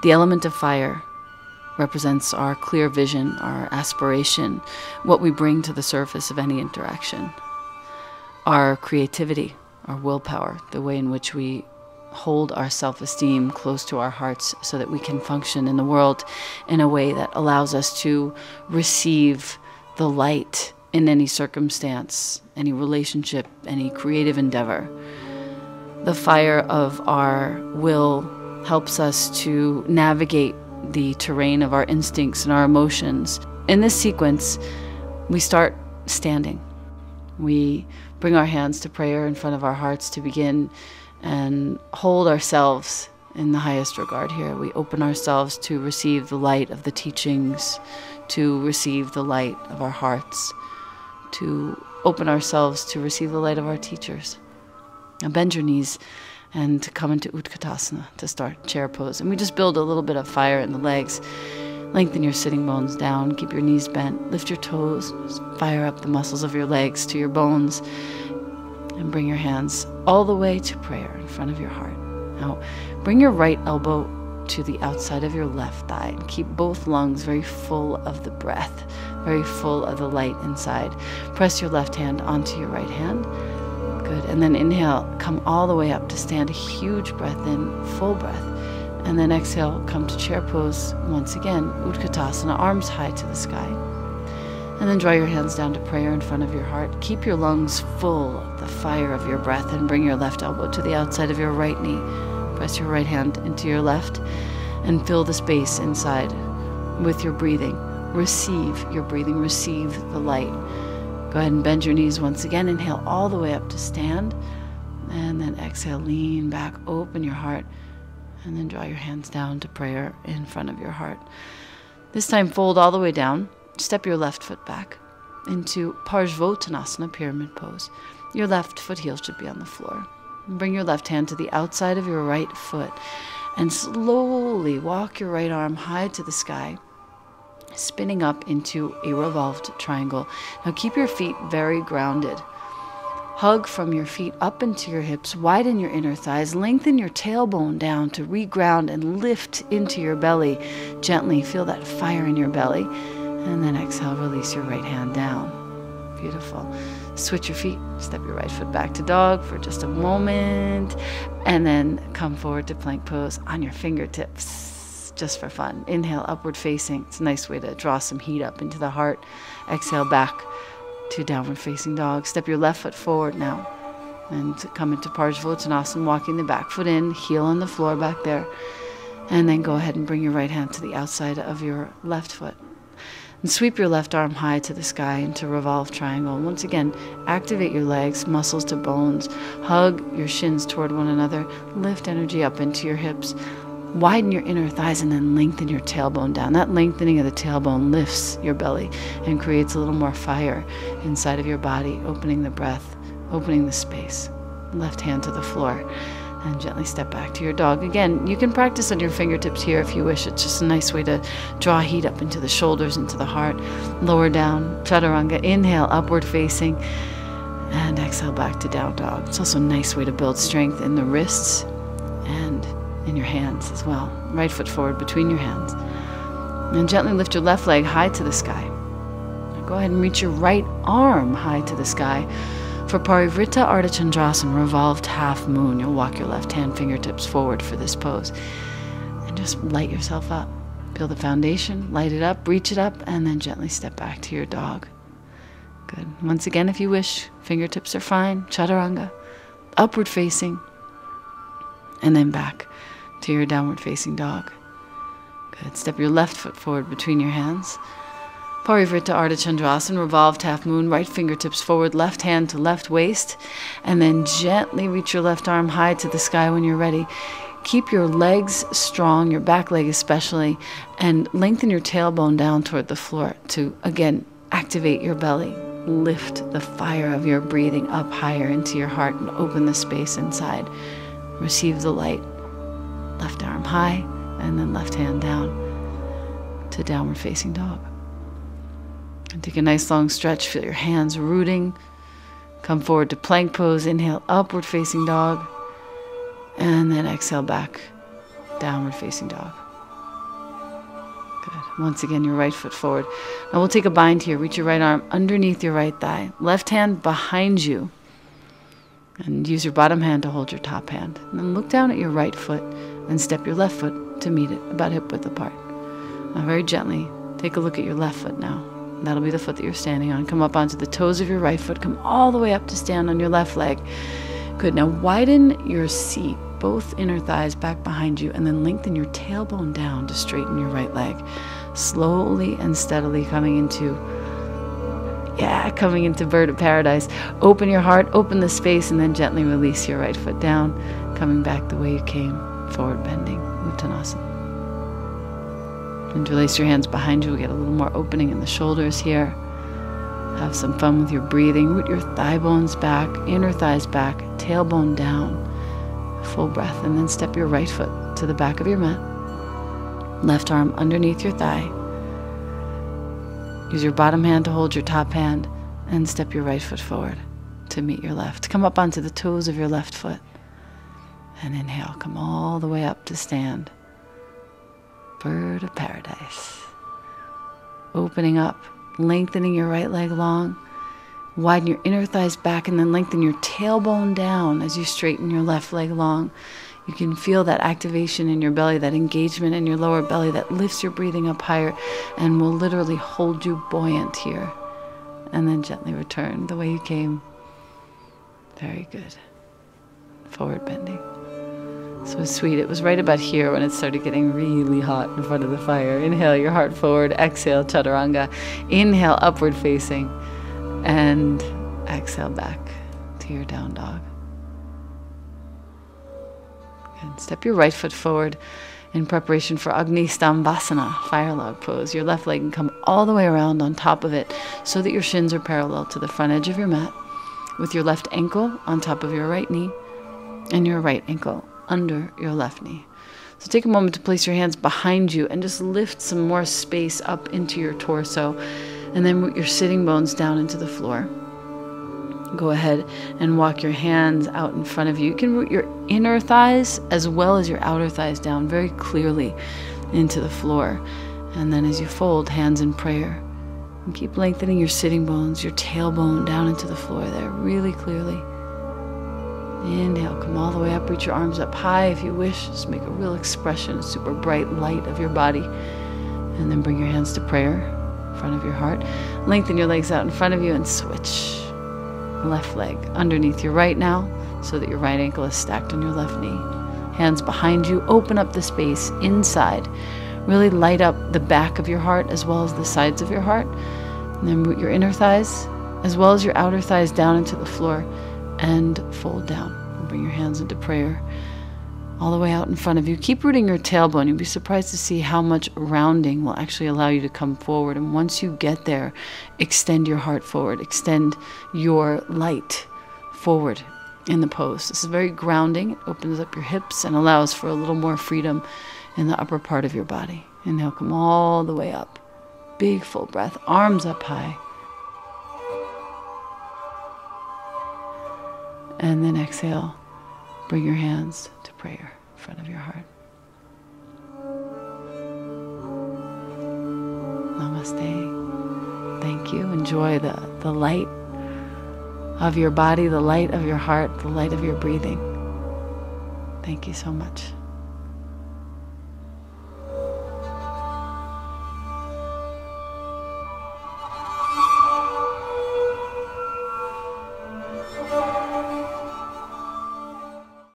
The element of fire represents our clear vision, our aspiration, what we bring to the surface of any interaction, our creativity, our willpower, the way in which we hold our self-esteem close to our hearts so that we can function in the world in a way that allows us to receive the light in any circumstance, any relationship, any creative endeavor. The fire of our will helps us to navigate the terrain of our instincts and our emotions. In this sequence, we start standing. We bring our hands to prayer in front of our hearts to begin and hold ourselves in the highest regard here. We open ourselves to receive the light of the teachings, to receive the light of our hearts, to open ourselves to receive the light of our teachers. Now bend your knees and come into Utkatasana to start chair pose. And we just build a little bit of fire in the legs. Lengthen your sitting bones down, keep your knees bent, lift your toes, just fire up the muscles of your legs to your bones, and bring your hands all the way to prayer in front of your heart. Now, bring your right elbow to the outside of your left thigh and keep both lungs very full of the breath, very full of the light inside. Press your left hand onto your right hand. Good. And then inhale, come all the way up to stand. A huge breath in, full breath. And then exhale, come to chair pose once again, Utkatasana, arms high to the sky. And then draw your hands down to prayer in front of your heart. Keep your lungs full of the fire of your breath and bring your left elbow to the outside of your right knee. Press your right hand into your left and fill the space inside with your breathing. Receive your breathing, receive the light. Go ahead and bend your knees once again. Inhale all the way up to stand. And then exhale, lean back, open your heart. And then draw your hands down to prayer in front of your heart. This time fold all the way down. Step your left foot back into Parsvottanasana, pyramid pose. Your left foot heel should be on the floor. Bring your left hand to the outside of your right foot and slowly walk your right arm high to the sky, spinning up into a revolved triangle. Now keep your feet very grounded. Hug from your feet up into your hips, widen your inner thighs, lengthen your tailbone down to reground and lift into your belly. Gently feel that fire in your belly. And then exhale, release your right hand down. Beautiful. Switch your feet, step your right foot back to dog for just a moment, and then come forward to plank pose on your fingertips, just for fun. Inhale, upward facing. It's a nice way to draw some heat up into the heart. Exhale, back to downward facing dog. Step your left foot forward now, and come into Parsvottanasana, walking the back foot in, heel on the floor back there, and then go ahead and bring your right hand to the outside of your left foot. And sweep your left arm high to the sky into revolved triangle. And once again, activate your legs, muscles to bones. Hug your shins toward one another. Lift energy up into your hips. Widen your inner thighs and then lengthen your tailbone down. That lengthening of the tailbone lifts your belly and creates a little more fire inside of your body, opening the breath, opening the space. Left hand to the floor. And gently step back to your dog. Again, you can practice on your fingertips here if you wish. It's just a nice way to draw heat up into the shoulders, into the heart. Lower down, chaturanga. Inhale, upward facing. And exhale back to down dog. It's also a nice way to build strength in the wrists and in your hands as well. Right foot forward between your hands. And gently lift your left leg high to the sky. Now go ahead and reach your right arm high to the sky. For Parivrtta Ardha Chandrasana, revolved half moon, you'll walk your left hand fingertips forward for this pose. And just light yourself up. Feel the foundation, light it up, reach it up, and then gently step back to your dog. Good. Once again, if you wish, fingertips are fine. Chaturanga, upward facing, and then back to your downward facing dog. Good. Step your left foot forward between your hands. Parivrtta Ardha Chandrasana, revolved half moon, right fingertips forward, left hand to left waist, and then gently reach your left arm high to the sky when you're ready. Keep your legs strong, your back leg especially, and lengthen your tailbone down toward the floor to, again, activate your belly. Lift the fire of your breathing up higher into your heart and open the space inside. Receive the light. Left arm high, and then left hand down to downward facing dog. And take a nice long stretch. Feel your hands rooting. Come forward to plank pose. Inhale, upward facing dog. And then exhale back, downward facing dog. Once again, your right foot forward. Now we'll take a bind here. Reach your right arm underneath your right thigh. Left hand behind you. And use your bottom hand to hold your top hand. And then look down at your right foot and step your left foot to meet it, about hip width apart. Now very gently, take a look at your left foot now. That'll be the foot that you're standing on. Come up onto the toes of your right foot. Come all the way up to stand on your left leg. Good. Now widen your seat, both inner thighs back behind you, and then lengthen your tailbone down to straighten your right leg. Slowly and steadily coming into bird of paradise. Open your heart, open the space, and then gently release your right foot down, coming back the way you came, forward bending, Uttanasana. Interlace your hands behind you. We'll get a little more opening in the shoulders here. Have some fun with your breathing. Root your thigh bones back, inner thighs back, tailbone down. Full breath, and then step your right foot to the back of your mat. Left arm underneath your thigh. Use your bottom hand to hold your top hand, and step your right foot forward to meet your left. Come up onto the toes of your left foot. And inhale, come all the way up to stand. Bird of paradise. Opening up, lengthening your right leg long. Widen your inner thighs back, and then lengthen your tailbone down as you straighten your left leg long. You can feel that activation in your belly, that engagement in your lower belly that lifts your breathing up higher and will literally hold you buoyant here. And then gently return the way you came. Very good. Forward bending. So sweet. It was right about here when it started getting really hot in front of the fire. Inhale your heart forward. Exhale, chaturanga. Inhale, upward facing. And exhale back to your down dog. And step your right foot forward in preparation for Agni Stambhasana, fire log pose. Your left leg can come all the way around on top of it so that your shins are parallel to the front edge of your mat, with your left ankle on top of your right knee and your right ankle under your left knee. So take a moment to place your hands behind you and just lift some more space up into your torso, and then root your sitting bones down into the floor. Go ahead and walk your hands out in front of you. You can root your inner thighs as well as your outer thighs down very clearly into the floor. And then as you fold, hands in prayer. And keep lengthening your sitting bones, your tailbone down into the floor there really clearly. Inhale, come all the way up, reach your arms up high if you wish. Just make a real expression, a super bright light of your body. And then bring your hands to prayer in front of your heart. Lengthen your legs out in front of you and switch. Left leg underneath your right now so that your right ankle is stacked on your left knee. Hands behind you, open up the space inside. Really light up the back of your heart as well as the sides of your heart. And then root your inner thighs as well as your outer thighs down into the floor and fold down. And bring your hands into prayer all the way out in front of you. Keep rooting your tailbone. You'll be surprised to see how much rounding will actually allow you to come forward. And once you get there, extend your heart forward. Extend your light forward in the pose. This is very grounding. It opens up your hips and allows for a little more freedom in the upper part of your body. Inhale, come all the way up. Big full breath, arms up high. And then exhale, bring your hands to prayer in front of your heart. Namaste. Thank you. Enjoy the light of your body, the light of your heart, the light of your breathing. Thank you so much.